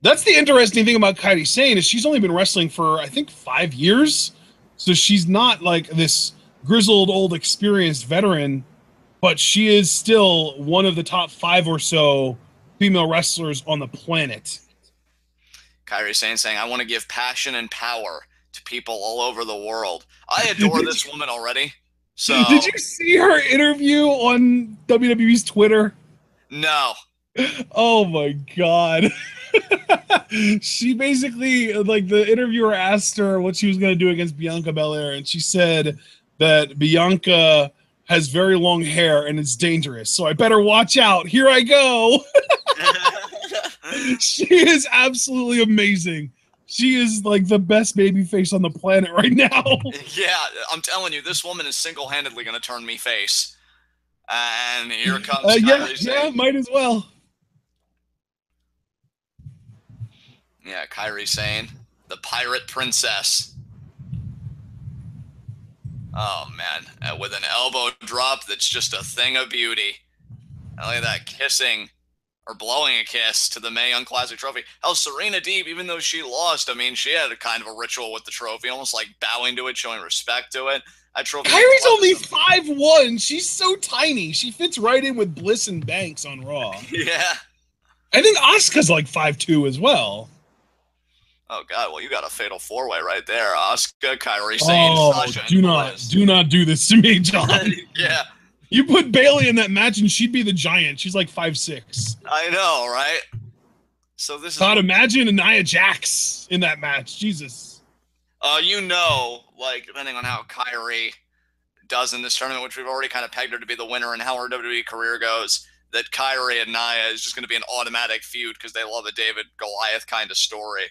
That's the interesting thing about Kairi Sane is she's only been wrestling for, I think, 5 years. So she's not like this grizzled, old, experienced veteran, but she is still one of the top 5 or so female wrestlers on the planet. Kairi Sane saying, I want to give passion and power to people all over the world. I adore this woman already. So did you see her interview on WWE's Twitter? No. Oh my God. She basically, like, the interviewer asked her what she was going to do against Bianca BelAir, and she said that Bianca has very long hair and it's dangerous, so I better watch out. Here I go. She is absolutely amazing. She is like the best babyface on the planet right now. Yeah, I'm telling you, this woman is single-handedly going to turn me face. And here comes Kairi Sane. Yeah, might as well. Yeah, Kairi Sane, the pirate princess. Oh, man. With an elbow drop that's just a thing of beauty. And look at that kissing or blowing a kiss to the Mae Young Classic trophy. Hell, Serena Deeb, even though she lost, I mean, she had a kind of a ritual with the trophy, almost like bowing to it, showing respect to it. That trophy. Kairi's only 5'1". She's so tiny. She fits right in with Bliss and Banks on Raw. Yeah. I think Asuka's like 5'2" as well. Oh God! Well, you got a fatal four-way right there. Asuka, Kairi, Sane, Sasha. Do not do this to me, John. Yeah. You put Bayley in that match and she'd be the giant. She's like 5'6". I know, right? So this is. God, imagine Nia Jax in that match. Jesus. You know, like depending on how Kairi does in this tournament, which we've already kind of pegged her to be the winner, and how her WWE career goes, that Kairi and Nia is just going to be an automatic feud because they love a David Goliath kind of story.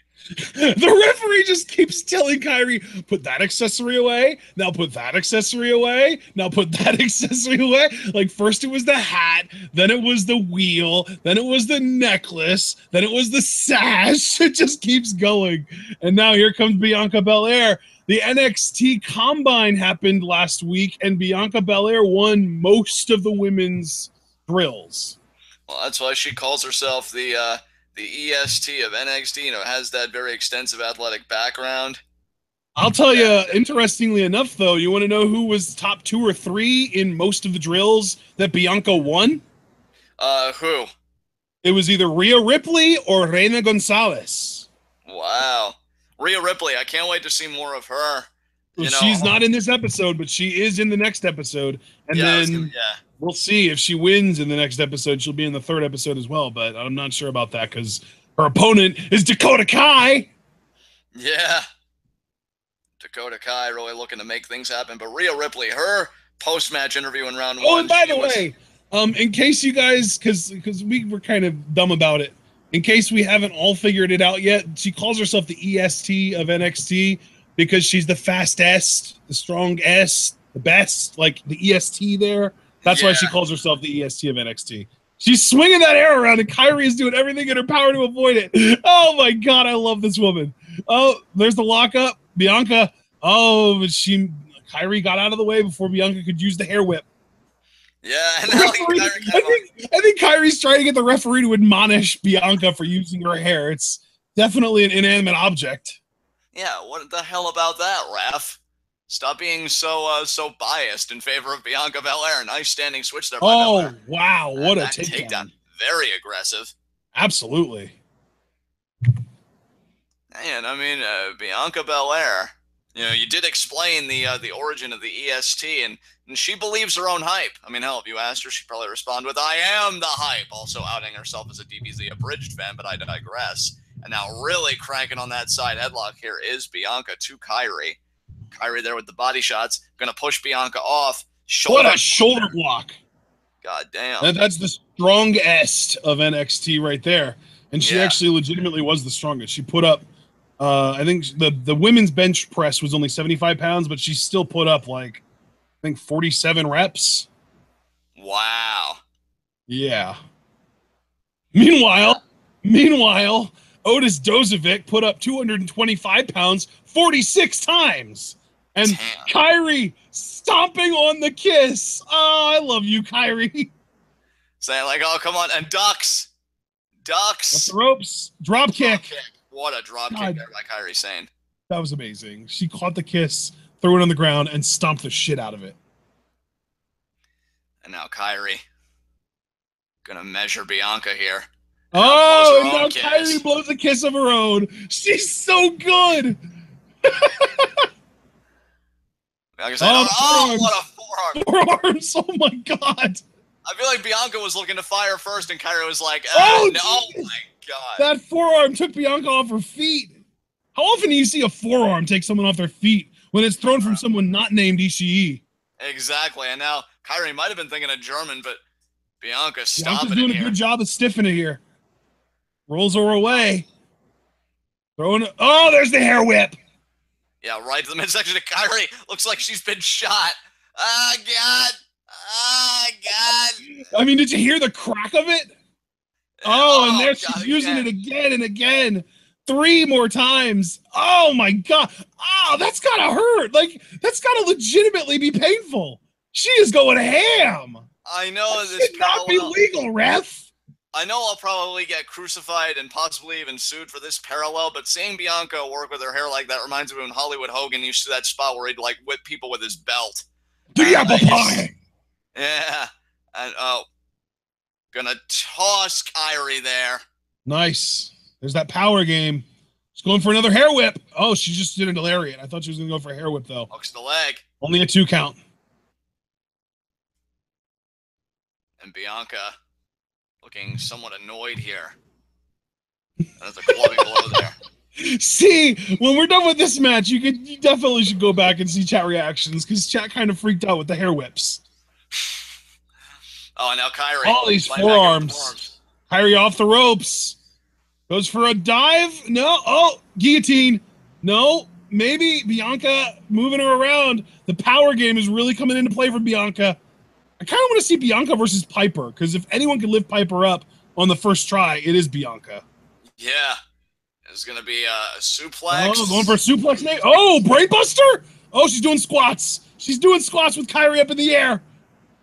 The referee just keeps telling Kairi, put that accessory away, now put that accessory away, now put that accessory away. Like, first it was the hat, then it was the wheel, then it was the necklace, then it was the sash. It just keeps going. And now here comes Bianca BelAir. The NXT Combine happened last week, and Bianca BelAir won most of the women's drills. Well, that's why she calls herself the EST of NXT. You know, has that very extensive athletic background. I'll tell you, interestingly enough, though, you want to know who was top 2 or 3 in most of the drills that Bianca won? Who? It was either Rhea Ripley or Reina Gonzalez. Wow. Rhea Ripley, I can't wait to see more of her. Well, she's not in this episode, but she is in the next episode. And then we'll see if she wins in the next episode. She'll be in the 3rd episode as well, but I'm not sure about that because her opponent is Dakota Kai. Yeah. Dakota Kai really looking to make things happen. But Rhea Ripley, her post-match interview in round 1. Oh, and by the way, in case you guys, because we were kind of dumb about it, in case we haven't all figured it out yet, she calls herself the EST of NXT because she's the fastest, the strongest, the best, like the EST there. That's why she calls herself the EST of NXT. She's swinging that air around, and Kairi is doing everything in her power to avoid it. Oh, my God, I love this woman. Oh, there's the lockup. Bianca. Oh, Kairi got out of the way before Bianca could use the hair whip. Yeah, and I think Kairi's trying to get the referee to admonish Bianca for using her hair. It's definitely an inanimate object. Yeah, what the hell about that, ref? Stop being so biased in favor of Bianca BelAir. Nice standing switch there by BelAir. Wow, what a takedown. Very aggressive. Absolutely. And I mean, Bianca BelAir, you know, you did explain the origin of the EST, and she believes her own hype. I mean, hell, if you asked her, she'd probably respond with, I am the hype, also outing herself as a DBZ Abridged fan, but I digress. And now really cranking on that side headlock here is Bianca to Kairi. Kairi there with the body shots, gonna push Bianca off. What a shoulder block. God damn. That's the strongest of NXT right there. And she actually legitimately was the strongest. She put up, I think the women's bench press was only 75 pounds, but she still put up like, I think 47 reps. Wow. Yeah. Meanwhile, Otis Dozovic put up 225 pounds 46 times. And Kairi stomping on the kiss. Oh, I love you, Kairi. Saying like, oh, come on. And ducks. Off the ropes. Drop kick. What a drop kick there by Kairi Sane. That was amazing. She caught the kiss, threw it on the ground, and stomped the shit out of it. And now Kairi gonna measure Bianca here. Oh, and now Kairi blows a kiss of her own. She's so good. What a forearm. Forearms. Oh, my God. I feel like Bianca was looking to fire first, and Kairi was like, oh, no. Oh, my God. That forearm took Bianca off her feet. How often do you see a forearm take someone off their feet when it's thrown from someone not named Ishii? Exactly. And now Kairi might have been thinking of German, but Bianca's stopping doing a good job of stiffening it here. Rolls her away. Oh, there's the hair whip. Yeah, right to the midsection of Kairi. Looks like she's been shot. Oh, God. Oh, God. I mean, did you hear the crack of it? Oh, and there she's using it again and again. 3 more times. Oh, my God. Wow, that's gotta hurt. Like, that's gotta legitimately be painful. She is going ham. I know That this should not be legal, ref. I know I'll probably get crucified and possibly even sued for this parallel, but seeing Bianca work with her hair like that reminds me of when Hollywood Hogan used to that spot where he'd like whip people with his belt. The apple pie. Yeah. And gonna toss Kairi there. Nice. There's that power game. She's going for another hair whip. Oh, she just did a lariat. I thought she was gonna go for a hair whip though. Hooks the leg. Only a 2 count. And Bianca looking somewhat annoyed here. There's a clubbing blow there. See, when we're done with this match, you definitely should go back and see chat reactions because chat kind of freaked out with the hair whips. Oh, now Kairi. All these forearms. Kairi off the ropes. Goes for a dive. No. Oh, guillotine. No. Maybe Bianca moving her around. The power game is really coming into play for Bianca. I kind of want to see Bianca versus Piper, because if anyone can lift Piper up on the first try, it is Bianca. Yeah. It's going to be a suplex. Oh, going for a suplex. Oh, brainbuster? Oh, she's doing squats. She's doing squats with Kairi up in the air.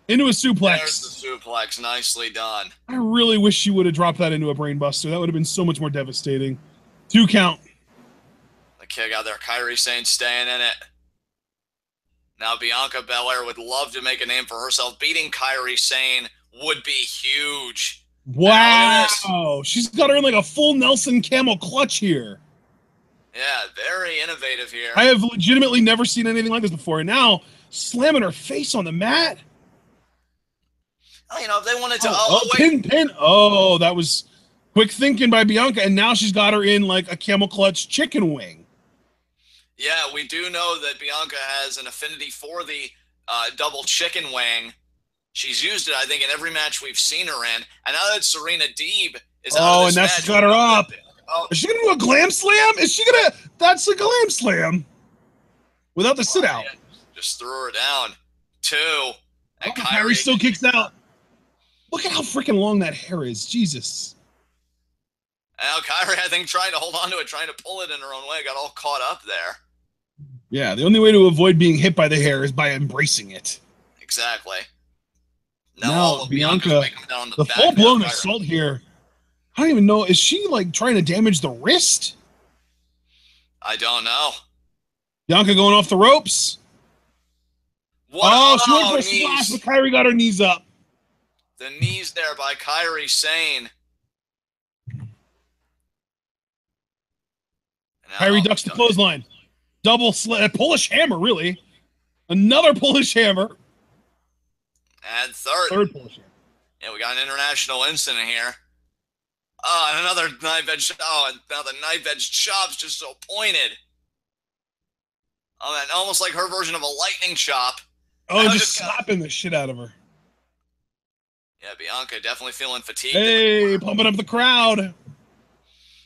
Into a suplex. There's the suplex. Nicely done. I really wish she would have dropped that into a brainbuster. That would have been so much more devastating. 2 count. The kick out there. Kairi Sane staying in it. Now Bianca BelAir would love to make a name for herself. Beating Kairi Sane would be huge. Wow. She's got her in like a full Nelson camel clutch here. Yeah, very innovative here. I have legitimately never seen anything like this before. And now slamming her face on the mat. Oh, you know, if they wanted to... Pin. Oh, that was quick thinking by Bianca. And now she's got her in like a camel clutch chicken wing. Yeah, we do know that Bianca has an affinity for the double chicken wing. She's used it, I think, in every match we've seen her in. And now that Serena Deeb is out of this match... she's got her up. Oh. Is she going to do a glam slam? Is she going to... That's a glam slam. Without the sit-out. Yeah. Just threw her down. 2. And Kairi still kicks out. Look at how freaking long that hair is. Jesus. Now Kairi, I think, trying to hold on to it, trying to pull it in her own way, got all caught up there. Yeah, the only way to avoid being hit by the hair is by embracing it. Exactly. Now Bianca, the full-blown assault here. I don't even know. Is she, like, trying to damage the wrist? I don't know. Bianca going off the ropes. She went for a splash, but Kairi got her knees up. The knees there by Kairi Sane. Kairi ducks the clothesline. Double Polish hammer, really. Another Polish hammer. And third Polish hammer. Yeah, we got an international incident here. Oh, and another knife edge. Oh, and now the knife edge chop's just so pointed. Oh, and almost like her version of a lightning chop. Oh, just slapping the shit out of her. Yeah, Bianca definitely feeling fatigued. Hey, pumping up the crowd.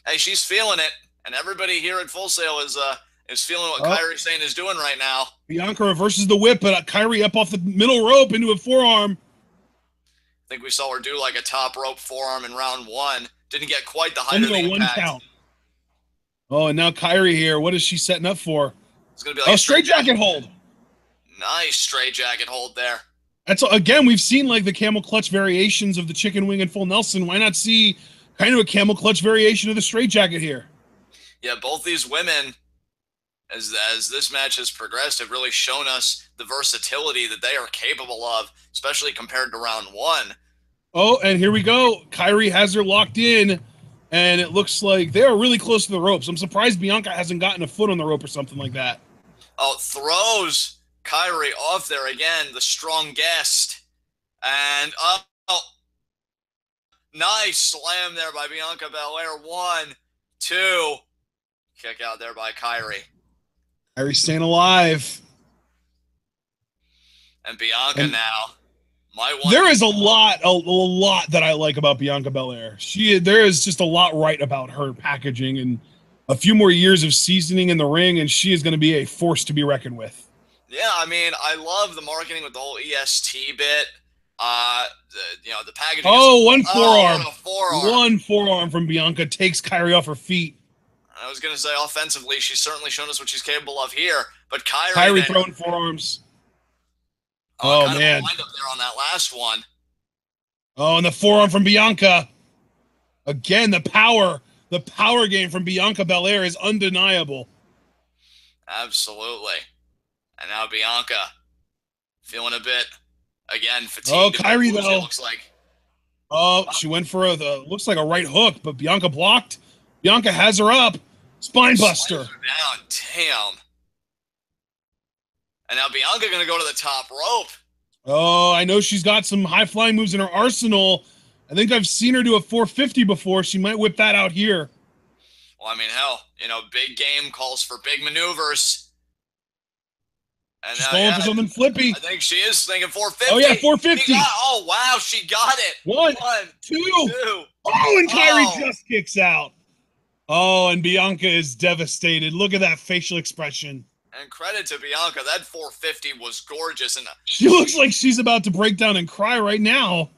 Hey, she's feeling it. And everybody here at Full Sail is feeling what Kairi Sane is doing right now. Bianca reverses the whip, but Kairi up off the middle rope into a forearm. I think we saw her do like a top rope forearm in round 1. Didn't get quite the height of the impact. 1 count. Oh, and now Kairi here. What is she setting up for? It's gonna be like a straight jacket hold. Nice straight jacket hold there. That's again, we've seen like the camel clutch variations of the chicken wing and full Nelson. Why not see kind of a camel clutch variation of the straight jacket here? Yeah, both these women, as this match has progressed, have really shown us the versatility that they are capable of, especially compared to round 1. Oh, and here we go. Kairi has her locked in, and it looks like they are really close to the ropes. I'm surprised Bianca hasn't gotten a foot on the rope or something like that. Oh, throws Kairi off there again, the strong guest. And, nice slam there by Bianca BelAir. 1, 2. Kick out there by Kairi. Kairi staying alive. And Bianca now. There is a lot that I like about Bianca BelAir. There is just a lot right about her packaging, and a few more years of seasoning in the ring, and she is going to be a force to be reckoned with. Yeah, I mean, I love the marketing with the whole EST bit. The packaging. Oh, one forearm. One forearm from Bianca takes Kairi off her feet. I was going to say, offensively, she's certainly shown us what she's capable of here. But Kairi throwing forearms. Oh, man. Kind of up there on that last one. Oh, and the forearm from Bianca. Again, the power game from Bianca BelAir is undeniable. Absolutely. And now Bianca feeling a bit, again, fatigued. Oh, Kairi, though. It looks like. Oh, she went for looks like a right hook, but Bianca blocked. Bianca has her up. Spine buster. Down. Damn. And now Bianca going to go to the top rope. Oh, I know she's got some high-flying moves in her arsenal. I think I've seen her do a 450 before. She might whip that out here. Well, I mean, hell, big game calls for big maneuvers. And she's going for something flippy. I think she is thinking 450. Oh, yeah, 450. Oh, wow, she got it. One, two. Oh, and Kairi just kicks out. Oh, and Bianca is devastated. Look at that facial expression. And credit to Bianca, that 450 was gorgeous. And she looks like she's about to break down and cry right now.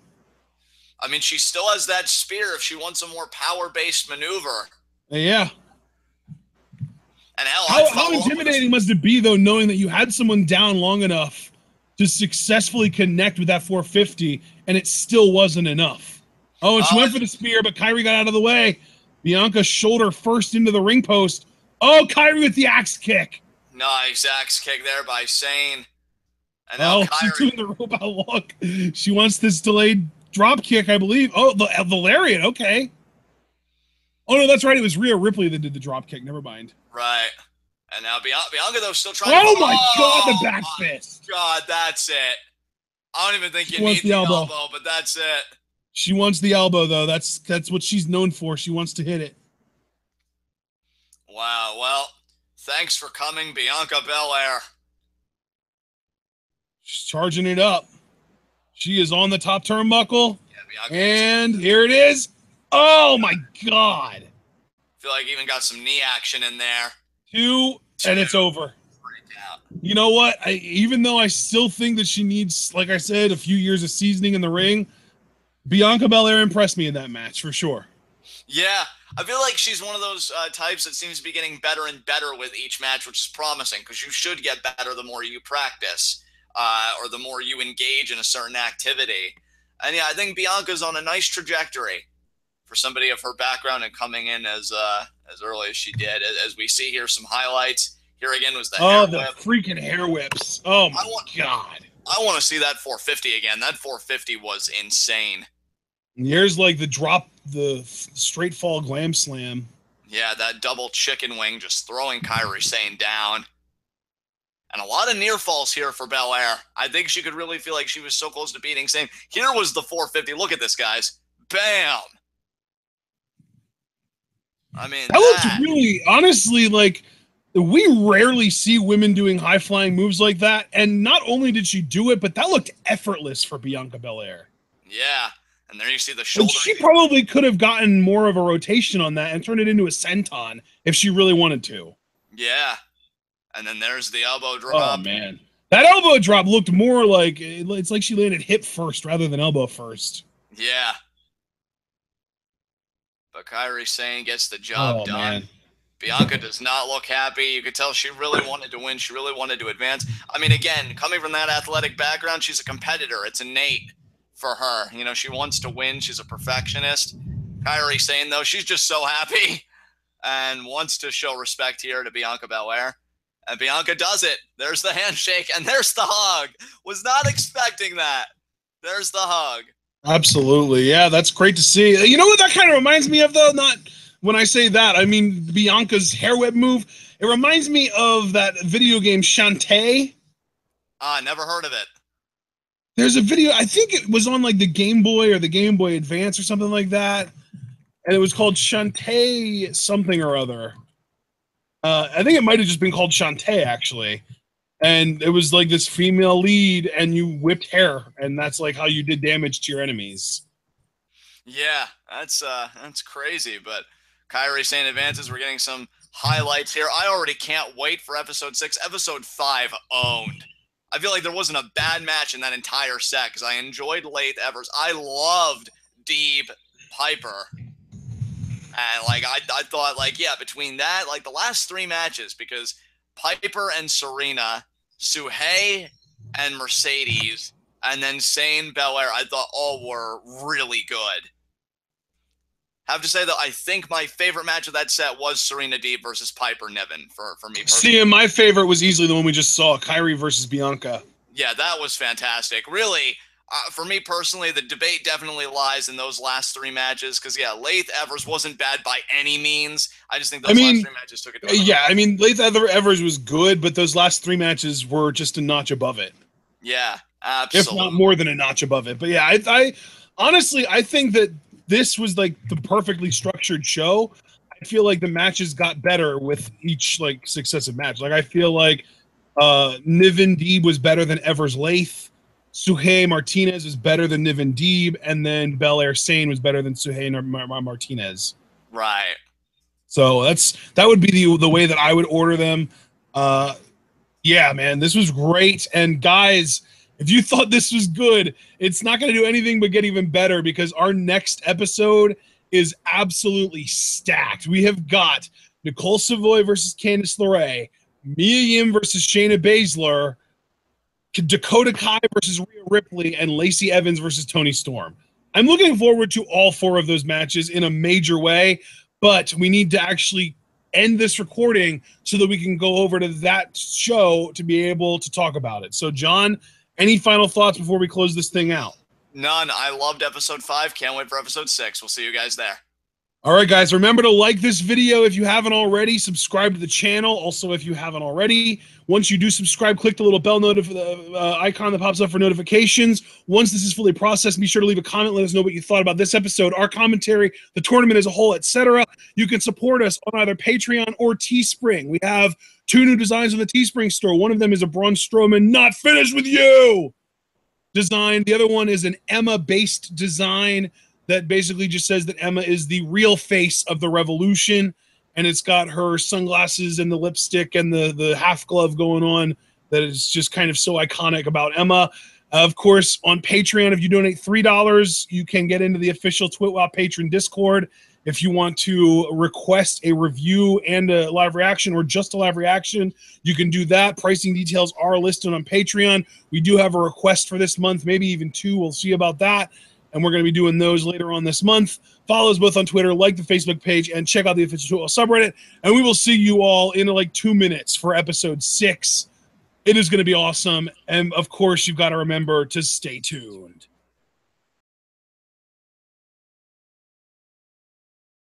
I mean, she still has that spear if she wants a more power-based maneuver. Yeah. And hell, how intimidating must it be, though, knowing that you had someone down long enough to successfully connect with that 450, and it still wasn't enough. Oh, and she went for the spear, but Kairi got out of the way. Bianca shoulder first into the ring post. Oh, Kairi with the axe kick. Nice axe kick there by Sane. And now Kairi, she's doing the robot look. She wants this delayed drop kick, I believe. Oh, the lariat. Okay. Oh, no, that's right. It was Rhea Ripley that did the drop kick. Never mind. Right. And now Bianca, though, still trying to... Oh, my God, the back fist. God, that's it. I don't even think you need the elbow, but that's it. She wants the elbow, though. That's what she's known for. She wants to hit it. Wow. Well, thanks for coming, Bianca BelAir. She's charging it up. She is on the top turnbuckle. Yeah, and here it is. Oh, my God. I feel like even got some knee action in there. Two, and it's over. You know what? Even though I still think that she needs, like I said, a few years of seasoning in the ring, Bianca BelAir impressed me in that match, for sure. Yeah, I feel like she's one of those types that seems to be getting better and better with each match, which is promising, because you should get better the more you practice or the more you engage in a certain activity. And yeah, I think Bianca's on a nice trajectory for somebody of her background and coming in as early as she did. As we see here, some highlights. Here again was the hair whip. Freaking hair whips. Oh, my God. I want to see that 450 again. That 450 was insane. Here's like the straight fall glam slam. Yeah, that double chicken wing just throwing Kairi Sane down. And a lot of near falls here for BelAir. I think she could really feel like she was so close to beating Sane. Here was the 450. Look at this, guys. Bam. I mean, that looks really, honestly, like, we rarely see women doing high-flying moves like that, and not only did she do it, but that looked effortless for Bianca BelAir. Yeah, and there you see the shoulder. And she probably could have gotten more of a rotation on that and turned it into a senton if she really wanted to. Yeah, and then there's the elbow drop. Oh, man. That elbow drop looked more like, it's like she landed hip first rather than elbow first. Yeah. But Kairi Sane gets the job done. Man. Bianca does not look happy. You could tell she really wanted to win. She really wanted to advance. I mean, again, coming from that athletic background, she's a competitor. It's innate for her. You know, she wants to win. She's a perfectionist. Kairi Sane, though, she's just so happy and wants to show respect here to Bianca BelAir. And Bianca does it. There's the handshake, and there's the hug. Was not expecting that. There's the hug. Absolutely. Yeah, that's great to see. You know what that kind of reminds me of, though? Not when I say that, I mean Bianca's hair whip move. It reminds me of that video game Shantae. Never heard of it. There's a video, I think it was on like the Game Boy or the Game Boy Advance or something like that. And it was called Shantae something or other. I think it might have just been called Shantae, actually. And it was like this female lead, and you whipped hair, and that's like how you did damage to your enemies. Yeah, that's crazy. But Kairi Sane advances. We're getting some highlights here. I already can't wait for episode 6. Episode 5 owned. I feel like there wasn't a bad match in that entire set because I enjoyed Laith Evers. I loved Deeb Piper. And like I thought, like, yeah, between that, like the last 3 matches, because Piper and Serena, Sugehit and Mercedes, and then Sane, BelAir, I thought all were really good. Have to say, though, I think my favorite match of that set was Serena Deeb versus Piper Niven for me personally. See, and my favorite was easily the one we just saw, Kairi versus Bianca. Yeah, that was fantastic. Really, for me personally, the debate definitely lies in those last 3 matches. Because, yeah, Laith Evers wasn't bad by any means. I just think those last 3 matches took it to another level. I mean, Laith Evers was good, but those last 3 matches were just a notch above it. Yeah, absolutely. If not more than a notch above it. But yeah, I honestly, I think that this was like the perfectly structured show. I feel like the matches got better with each like successive match. Like I feel like Niven Deeb was better than Evers Laith. Sugehit Martinez was better than Niven Deeb, and then BelAir Sane was better than Sugehit Martinez. Right. So that would be the way that I would order them. Yeah, man, this was great. And guys, if you thought this was good, it's not going to do anything but get even better, because our next episode is absolutely stacked. We have got Nicole Savoy versus Candice LeRae, Mia Yim versus Shayna Baszler, Dakota Kai versus Rhea Ripley, and Lacey Evans versus Toni Storm. I'm looking forward to all 4 of those matches in a major way, but we need to actually end this recording so that we can go over to that show to be able to talk about it. So, John, any final thoughts before we close this thing out? None. I loved episode 5. Can't wait for episode 6. We'll see you guys there. All right, guys, remember to like this video if you haven't already. Subscribe to the channel also if you haven't already. Once you do subscribe, click the little bell icon that pops up for notifications. Once this is fully processed, be sure to leave a comment. Let us know what you thought about this episode, our commentary, the tournament as a whole, etc. You can support us on either Patreon or Teespring. We have 2 new designs on the Teespring store. One of them is a Braun Strowman "Not Finished With You" design. The other one is an Emma-based design that basically just says that Emma is the real face of the revolution, and it's got her sunglasses and the lipstick and the half glove going on that is just kind of so iconic about Emma. Of course, on Patreon, if you donate $3, you can get into the official TwitWow patron Discord. If you want to request a review and a live reaction, or just a live reaction, you can do that. Pricing details are listed on Patreon. We do have a request for this month, maybe even 2. We'll see about that. And we're going to be doing those later on this month. Follow us both on Twitter, like the Facebook page, and check out the official TwitWow subreddit. And we will see you all in like 2 minutes for episode 6. It is going to be awesome. And of course, you've got to remember to stay tuned.